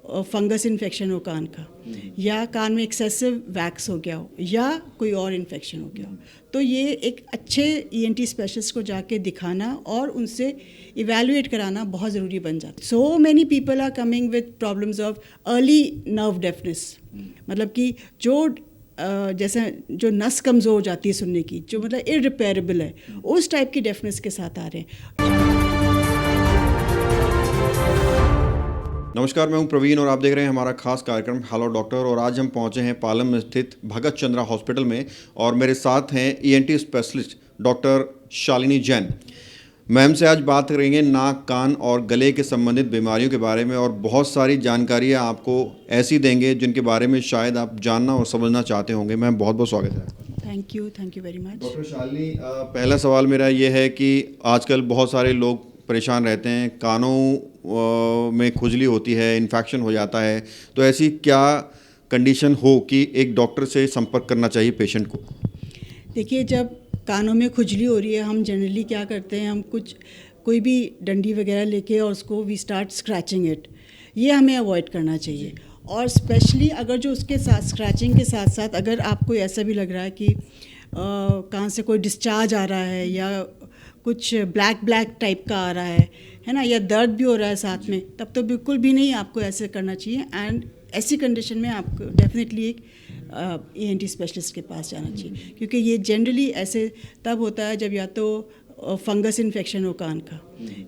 Fungus infection हो कान का, या कान में एक्सेसिव वैक्स हो गया हो, या कोई और इन्फेक्शन हो गया हो, तो ये एक अच्छे ईएनटी स्पेशलिस्ट को जाके दिखाना और उनसे इवैल्यूएट कराना बहुत ज़रूरी बन जाता है. So many people are coming with problems of early nerve deafness, मतलब कि जैसे जो नस कमज़ोर हो जाती है सुनने की, जो मतलब इररिपेयरेबल है, उस टाइप की डेफनेस के साथ आ रहे हैं. नमस्कार, मैं हूं प्रवीण और आप देख रहे हैं हमारा खास कार्यक्रम हेलो डॉक्टर. और आज हम पहुंचे हैं पालम में स्थित भगत चंद्रा हॉस्पिटल में और मेरे साथ हैं ENT specialist doctor Shalini Jain. Ma'am से आज बात करेंगे नाक, कान और गले के संबंधित बीमारियों के बारे में और बहुत सारी जानकारियां आपको ऐसी देंगे जिनके बारे में शायद आप जानना और समझना चाहते होंगे. मैम, बहुत बहुत स्वागत है. Thank you very much. Doctor Shalini, पहला सवाल मेरा ये है कि आजकल बहुत सारे लोग परेशान रहते हैं, कानों में खुजली होती है, इन्फेक्शन हो जाता है, तो ऐसी क्या कंडीशन हो कि एक डॉक्टर से संपर्क करना चाहिए पेशेंट को? देखिए, जब कानों में खुजली हो रही है, हम जनरली क्या करते हैं, हम कोई भी डंडी वगैरह लेके और उसको वी स्टार्ट स्क्रैचिंग इट. ये हमें अवॉइड करना चाहिए. और स्पेशली अगर जो उसके साथ स्क्रैचिंग के साथ साथ अगर आपको ऐसा भी लग रहा है कि कान से कोई डिस्चार्ज आ रहा है या कुछ ब्लैक टाइप का आ रहा है ना, या दर्द भी हो रहा है साथ में, तब तो बिल्कुल भी नहीं आपको ऐसे करना चाहिए. एंड ऐसी कंडीशन में आपको डेफिनेटली एक ईएनटी स्पेशलिस्ट के पास जाना चाहिए, क्योंकि ये जनरली ऐसे तब होता है जब या तो फंगस इन्फेक्शन हो कान का,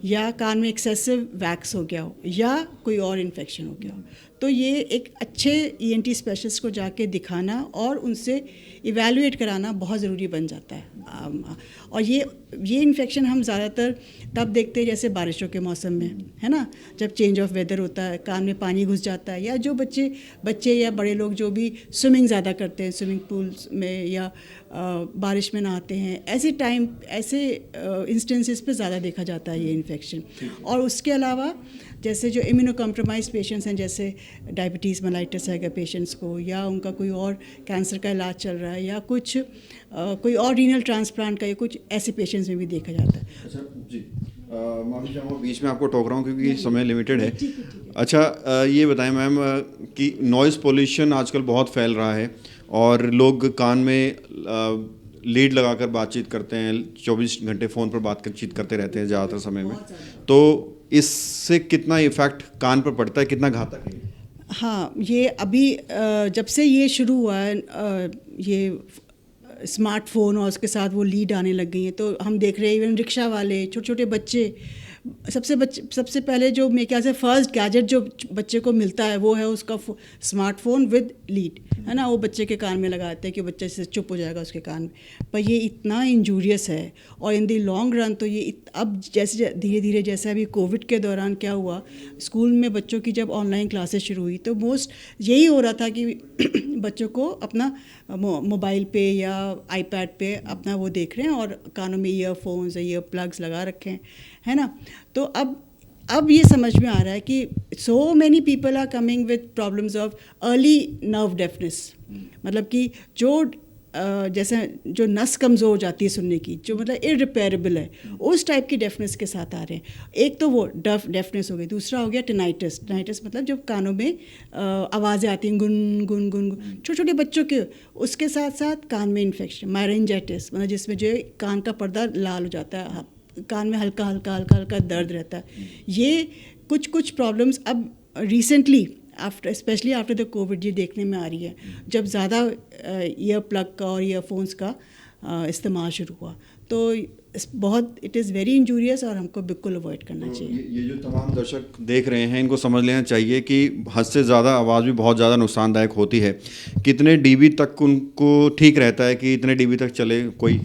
या कान में एक्सेसिव वैक्स हो गया हो, या कोई और इन्फेक्शन हो गया हो. तो ये एक अच्छे ईएनटी स्पेशलिस्ट को जाके दिखाना और उनसे इवैल्यूएट कराना बहुत ज़रूरी बन जाता है. और ये इन्फेक्शन हम ज़्यादातर तब देखते हैं जैसे बारिशों के मौसम में, है ना, जब चेंज ऑफ वेदर होता है, कान में पानी घुस जाता है, या जो बच्चे या बड़े लोग जो भी स्विमिंग ज़्यादा करते हैं, स्विमिंग पूल्स में या बारिश में नहाते हैं, ऐसे इंस्टेंसेस पे ज़्यादा देखा जाता है ये इन्फेक्शन. और उसके अलावा जैसे जो इम्यूनो कॉम्प्रोमाइज पेशेंट्स हैं, जैसे डायबिटीज़ मेलाइटिस है पेशेंट्स को, या उनका कोई और कैंसर का इलाज चल रहा है, या कोई और रीनल ट्रांसप्लांट का, या कुछ ऐसे पेशेंट्स में भी देखा जाता है. अच्छा जी, माफ़ी चाहूँगा बीच में आपको टोक रहा हूँ क्योंकि समय लिमिटेड है. अच्छा, ये बताएं मैम कि नॉइज़ पोल्यूशन आजकल बहुत फैल रहा है और लोग कान में लीड लगाकर बातचीत करते हैं, 24 घंटे फ़ोन पर बातचीत करते रहते हैं ज़्यादातर समय में. तो इससे कितना इफ़ेक्ट कान पर पड़ता है, कितना घातक है? हाँ, ये अभी जब से ये शुरू हुआ है, ये स्मार्टफोन और उसके साथ वो लीड आने लग गई हैं, तो हम देख रहे हैं इवन रिक्शा वाले, छोटे छोटे बच्चे, सबसे पहले जो मेरे ख्याल से फर्स्ट गैजेट जो बच्चे को मिलता है वो है उसका स्मार्टफोन विद लीड, है ना. वो बच्चे के कान में लगाते हैं कि बच्चे से चुप हो जाएगा उसके कान में. पर ये इतना इंजूरियस है और इन दी लॉन्ग रन तो ये अब जैसे धीरे धीरे, जैसे अभी कोविड के दौरान क्या हुआ, स्कूल में बच्चों की जब ऑनलाइन क्लासेस शुरू हुई तो मोस्ट यही हो रहा था कि बच्चों को अपना मोबाइल पे या आईपैड पे अपना वो देख रहे हैं और कानों में ईयरफोन्स या ईयर प्लग्स लगा रखे हैं, है ना. तो अब ये समझ में आ रहा है कि so many people are coming with problems of early nerve deafness, मतलब कि जैसे जो नस कमज़ोर हो जाती है सुनने की, जो मतलब इररिपेयरेबल है, उस टाइप की डेफनेस के साथ आ रहे हैं. एक तो वो डेफनेस हो गई, दूसरा हो गया टिनाइटिस. मतलब जब कानों में आवाज़ें आती हैं गुन गुन गुन गुन, छोटे छोटे बच्चों के, उसके साथ साथ कान में इन्फेक्शन, मायरेंजाइटिस, मतलब जिसमें जो कान का पर्दा लाल हो जाता है, कान में हल्का हल्का दर्द रहता है. ये कुछ प्रॉब्लम्स अब recently specially after the Covid ये देखने में आ रही है, जब ज़्यादा ईयर प्लग का और ईयरफोन्स का इस्तेमाल शुरू हुआ. तो बहुत इट इज़ वेरी इंजूरियस और हमको बिल्कुल अवॉइड करना चाहिए. ये जो तमाम दर्शक देख रहे हैं इनको समझ लेना चाहिए कि हद से ज़्यादा आवाज़ भी बहुत ज़्यादा नुकसानदायक होती है. कितने डीबी तक उनको ठीक रहता है कि इतने डीबी तक चले, कोई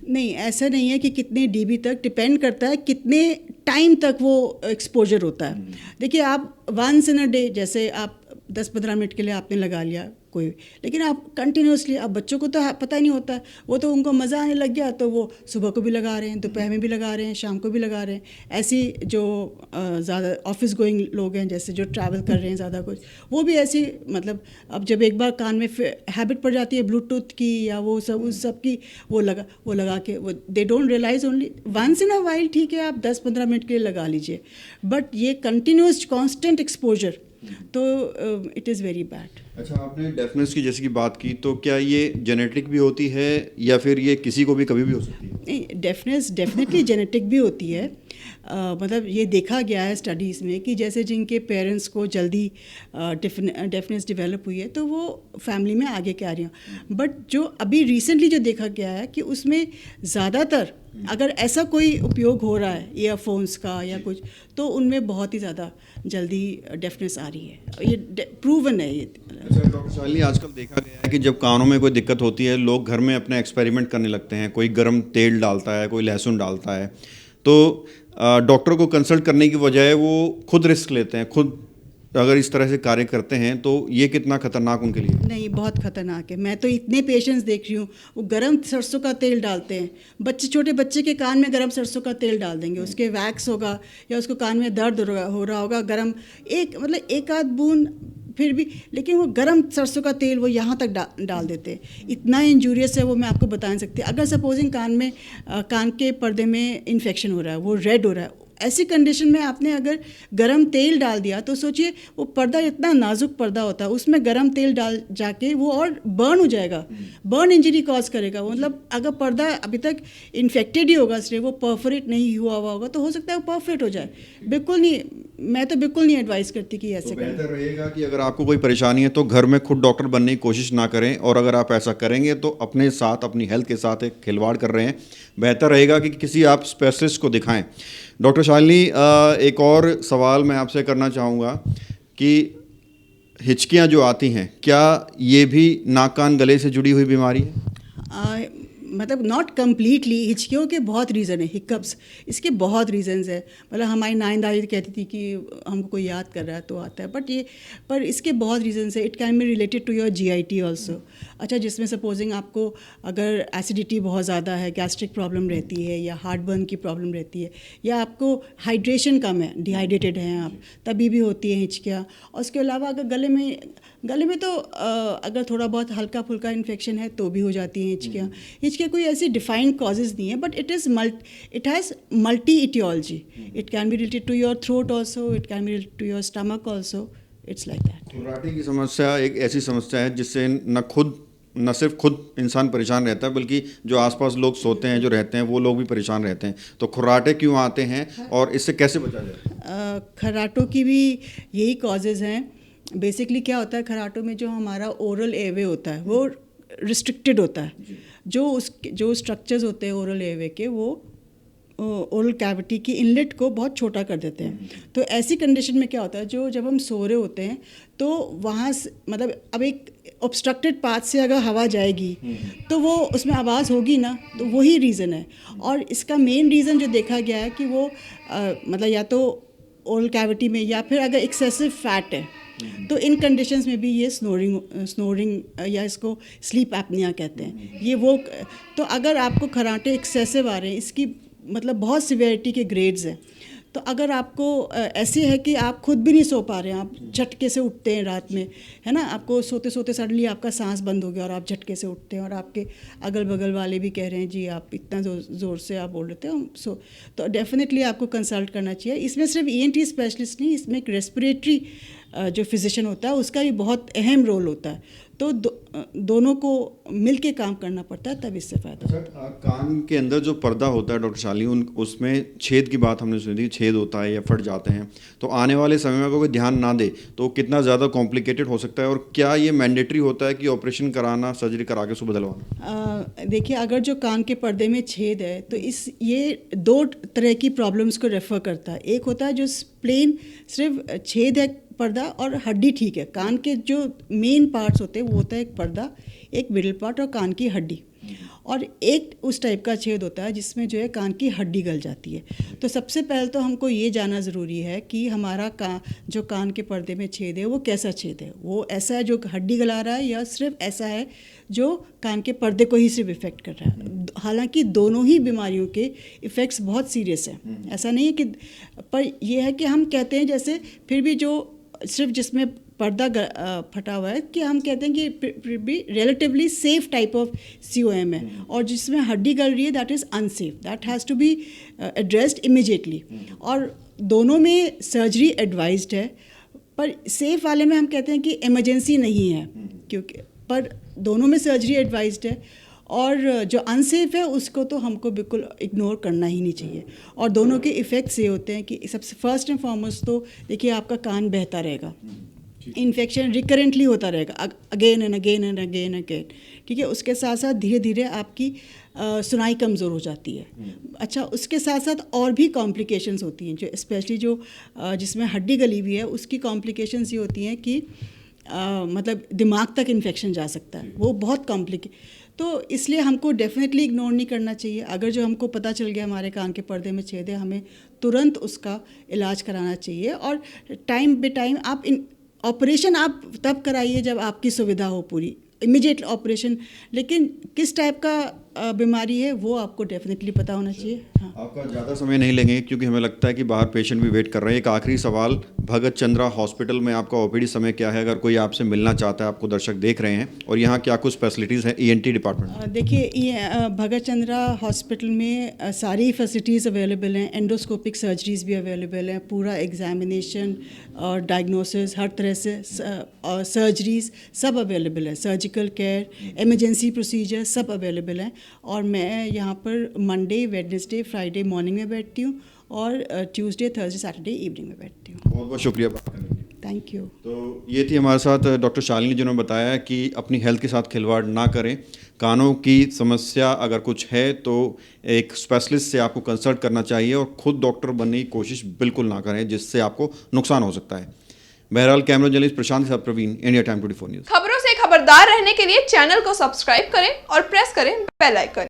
नहीं, ऐसा नहीं है कि कितने डीबी तक, डिपेंड करता है कितने टाइम तक वो एक्सपोजर होता है. देखिए, आप वंस इन अ डे, जैसे आप 10-15 मिनट के लिए आपने लगा लिया कोई, लेकिन आप कंटिन्यूसली, अब बच्चों को तो पता ही नहीं होता है, वो तो उनको मज़ा आने लग गया तो वो सुबह को भी लगा रहे हैं, दोपहर में भी लगा रहे हैं, शाम को भी लगा रहे हैं. ऐसी जो ज़्यादा ऑफिस गोइंग लोग हैं, जैसे जो ट्रैवल कर रहे हैं ज़्यादा कुछ, वो भी ऐसी, मतलब अब जब एक बार कान में हैबिट पड़ जाती है ब्लूटूथ की या वो सब उस सब की, वो लगा के वो they don't realize, only once in a while ठीक है आप 10-15 मिनट के लिए लगा लीजिए, बट ये कंटिन्यूस कॉन्स्टेंट एक्सपोजर तो इट इज़ वेरी बैड। अच्छा, आपने डेफनेस की जैसे की बात की, तो क्या ये जेनेटिक भी होती है या फिर ये किसी को भी कभी भी हो सकती है? नहीं, डेफनेस डेफिनेटली जेनेटिक भी होती है। मतलब ये देखा गया है स्टडीज़ में कि जैसे जिनके पेरेंट्स को जल्दी डेफनेस डेवलप हुई है तो वो फैमिली में आगे के आ रही हैं। बट जो अभी रिसेंटली जो देखा गया है कि उसमें ज़्यादातर अगर ऐसा कोई उपयोग हो रहा है ईयरफोन्स का या कुछ, तो उनमें बहुत ही ज़्यादा जल्दी डेफनेस आ रही है। ये प्रूवन है ये। अच्छा डॉक्टर शालिनी, आजकल देखा गया है कि जब कानों में कोई दिक्कत होती है, लोग घर में अपने एक्सपेरिमेंट करने लगते हैं। कोई गर्म तेल डालता है, कोई लहसुन डालता है, तो डॉक्टर को कंसल्ट करने की बजाय वो खुद रिस्क लेते हैं। खुद अगर इस तरह से कार्य करते हैं तो ये कितना खतरनाक उनके लिए? नहीं, बहुत खतरनाक है। मैं तो इतने पेशेंट्स देख रही हूँ, वो गरम सरसों का तेल डालते हैं। छोटे बच्चे के कान में गरम सरसों का तेल डाल देंगे, उसके वैक्स होगा या उसको कान में दर्द हो रहा होगा, गरम एक आध बूंद फिर भी, लेकिन वो गरम सरसों का तेल वो यहाँ तक डाल देते हैं। इतना इंजूरियस है वो, मैं आपको बता नहीं सकती। अगर सपोजिंग कान के पर्दे में इन्फेक्शन हो रहा है, वो रेड हो रहा है, ऐसी कंडीशन में आपने अगर गरम तेल डाल दिया तो सोचिए वो पर्दा इतना नाजुक पर्दा होता है, उसमें गरम तेल डाल जाके वो और बर्न हो जाएगा, बर्न इंजरी कॉज करेगा। मतलब अगर पर्दा अभी तक इन्फेक्टेड ही होगा, सिर्फ वो परफोरेट नहीं हुआ होगा, तो हो सकता है वो परफेक्ट हो जाए। बिल्कुल नहीं, मैं तो बिल्कुल नहीं एडवाइस करती कि ऐसे करें। बेहतर रहेगा कि अगर आपको कोई परेशानी है तो घर में खुद डॉक्टर बनने की कोशिश ना करें, और अगर आप ऐसा करेंगे तो अपने साथ, अपनी हेल्थ के साथ एक खिलवाड़ कर रहे हैं। बेहतर रहेगा कि किसी आप स्पेशलिस्ट को दिखाएं। डॉक्टर शालिनी, एक और सवाल मैं आपसे करना चाहूँगा कि हिचकियाँ जो आती हैं, क्या ये भी नाक कान गले से जुड़ी हुई बीमारी है? मतलब नॉट कम्प्लीटली। हिचकियों के बहुत रीज़न है, हिकअप्स, इसके बहुत रीज़न्स है। मतलब हमारी नाइन दादी कहती थी कि हमको कोई याद कर रहा है तो आता है, पर इसके बहुत रीज़न्स है। It can be related to your GIT also. अच्छा, जिसमें सपोजिंग आपको अगर एसिडिटी बहुत ज़्यादा है, गैस्ट्रिक प्रॉब्लम रहती है, या हार्ट बर्न की प्रॉब्लम रहती है, या आपको हाइड्रेशन कम है, डिहाइड्रेटेड हैं आप, तभी भी होती है हिचकियाँ। और उसके अलावा अगर गले में तो अगर थोड़ा बहुत हल्का फुल्का इन्फेक्शन है तो भी हो जाती हैं हिचकियाँ। हिचकियाँ कोई ऐसी डिफाइंड कॉजेज़ नहीं है, but it has multi aetiology. It can be related to your throat also, it can be related to your stomach also. It's like that. खुराटे की समस्या एक ऐसी समस्या है जिससे न सिर्फ खुद इंसान परेशान रहता है, बल्कि जो आसपास लोग सोते हैं, जो रहते हैं, वो लोग भी परेशान रहते हैं। तो खुराटे क्यों आते हैं और इससे कैसे बचा जाए? खराटों की भी यही कॉजेज़ हैं। बेसिकली क्या होता है, खराटों में जो हमारा ओरल एवे होता है वो रिस्ट्रिक्टेड होता है। जो स्ट्रक्चर्स होते हैं ओरल एवे के, वो ओरल कैविटी की इनलेट को बहुत छोटा कर देते हैं। तो ऐसी कंडीशन में क्या होता है, जब हम सो रहे होते हैं तो वहाँ से, मतलब अब एक ऑब्स्ट्रक्टेड पाथ से अगर हवा जाएगी तो वो उसमें आवाज़ होगी ना, तो वही रीज़न है। और इसका मेन रीज़न जो देखा गया है कि वो मतलब या तो ओरल कैविटी में, या फिर अगर एक्सेसिव फैट है, तो इन कंडीशंस में भी ये स्नोरिंग या इसको स्लीप एपनिया कहते हैं, ये वो। तो अगर आपको खराटे एक्सेसिव आ रहे हैं, इसकी मतलब बहुत सिवियरिटी के ग्रेड्स हैं। तो अगर आपको ऐसे है कि आप खुद भी नहीं सो पा रहे हैं, आप झटके से उठते हैं रात में, है ना, आपको सोते सोते सडनली आपका सांस बंद हो गया और आप झटके से उठते हैं, और आपके अगल बगल वाले भी कह रहे हैं जी आप इतना ज़ोर से आप बोल रहे थे, तो डेफिनेटली आपको कंसल्ट करना चाहिए। इसमें सिर्फ ENT स्पेशलिस्ट नहीं, इसमें एक रेस्पिरेटरी जो फिजिशियन होता है उसका भी बहुत अहम रोल होता है। तो दोनों को मिल के काम करना पड़ता है, तब इससे फ़ायदा होता है। कान के अंदर जो पर्दा होता है डॉक्टर शालिनी, उसमें छेद की बात हमने सुनी थी, छेद होता है या फट जाते हैं, तो आने वाले समय में अगर कोई ध्यान ना दे तो कितना ज़्यादा कॉम्प्लिकेटेड हो सकता है? और क्या ये मैंडेटरी होता है कि ऑपरेशन कराना, सर्जरी करा के उसको बदलवाना? देखिए, अगर जो कान के पर्दे में छेद है तो ये 2 तरह की प्रॉब्लम्स को रेफ़र करता है। एक होता है जो प्लेन सिर्फ छेद है पर्दा और हड्डी ठीक है। कान के जो मेन पार्ट्स होते हैं वो होता है एक पर्दा, एक मिडिल पार्ट और कान की हड्डी, और एक उस टाइप का छेद होता है जिसमें जो है कान की हड्डी गल जाती है। तो सबसे पहले तो हमको ये जानना ज़रूरी है कि हमारा जो कान के पर्दे में छेद है वो कैसा छेद है। वो ऐसा है जो हड्डी गला रहा है, या सिर्फ ऐसा है जो कान के पर्दे को ही सिर्फ इफ़ेक्ट कर रहा है। हालांकि दोनों ही बीमारियों के इफ़ेक्ट्स बहुत सीरियस हैं, ऐसा नहीं है कि, पर यह है कि हम कहते हैं जैसे फिर भी जो सिर्फ जिसमें पर्दा फटा हुआ है कि हम कहते हैं कि फिर भी relatively safe type of COM है, और जिसमें हड्डी गल रही है that is unsafe, that has to be addressed immediately. और दोनों में सर्जरी एडवाइज्ड है, पर सेफ़ वाले में हम कहते हैं कि इमरजेंसी नहीं है, क्योंकि पर दोनों में सर्जरी एडवाइज्ड है, और जो अनसेफ है उसको तो हमको बिल्कुल इग्नोर करना ही नहीं चाहिए। और दोनों के इफ़ेक्ट्स ये होते हैं कि सबसे फर्स्ट एंड फॉरमोस्ट तो देखिए आपका कान बहता रहेगा, इन्फेक्शन रिकरेंटली होता रहेगा, again and again and again again, ठीक है। उसके साथ साथ धीरे धीरे आपकी सुनाई कमज़ोर हो जाती है। अच्छा, उसके साथ साथ और भी कॉम्प्लिकेशंस होती हैं, जो स्पेशली जो जिसमें हड्डी गली हुई है उसकी कॉम्प्लिकेशंस ये होती हैं कि मतलब दिमाग तक इन्फेक्शन जा सकता है, वो बहुत तो इसलिए हमको डेफिनेटली इग्नोर नहीं करना चाहिए। अगर जो हमको पता चल गया हमारे कान के पर्दे में छेद है, हमें तुरंत उसका इलाज कराना चाहिए। और टाइम बे टाइम आप ऑपरेशन आप तब कराइए जब आपकी सुविधा हो पूरी, इमीडिएट ऑपरेशन, लेकिन किस टाइप का बीमारी है वो आपको डेफिनेटली पता होना चाहिए। हाँ, आपका ज़्यादा समय नहीं लेंगे क्योंकि हमें लगता है कि बाहर पेशेंट भी वेट कर रहे हैं। एक आखिरी सवाल, भगत चंद्रा हॉस्पिटल में आपका ओपीडी समय क्या है, अगर कोई आपसे मिलना चाहता है, आपको दर्शक देख रहे हैं, और यहाँ क्या कुछ फैसिलिटीज़ हैं ईएनटी डिपार्टमेंट? देखिए भगत चंद्रा हॉस्पिटल में सारी फैसिलिटीज़ अवेलेबल हैं, एंडोस्कोपिक सर्जरीज भी अवेलेबल हैं, पूरा एग्जामिनेशन और डायग्नोसिस हर तरह से, और सर्जरीज सब अवेलेबल है, सर्जिकल केयर, इमरजेंसी प्रोसीजर सब अवेलेबल हैं। और मैं यहाँ पर मंडे, वेडनेसडे, फ्राइडे मॉर्निंग में बैठती हूँ, और ट्यूसडे, थर्सडे, सैटरडे इवनिंग में बैठती हूँ। बहुत बहुत शुक्रिया बात करने के लिए। Thank you. तो ये थी हमारे साथ डॉक्टर शालिनी, जिन्होंने बताया कि अपनी हेल्थ के साथ खिलवाड़ ना करें। कानों की समस्या अगर कुछ है तो एक स्पेशलिस्ट से आपको कंसल्ट करना चाहिए, और खुद डॉक्टर बनने की कोशिश बिल्कुल ना करें, जिससे आपको नुकसान हो सकता है। बहरहाल, कैमरा जर्नलिस्ट प्रशांत के साथ प्रवीण, इंडिया टाइम 24 न्यूज़। खबरों से खबरदार रहने के लिए चैनल को सब्सक्राइब करें और प्रेस करें बेल आइकन।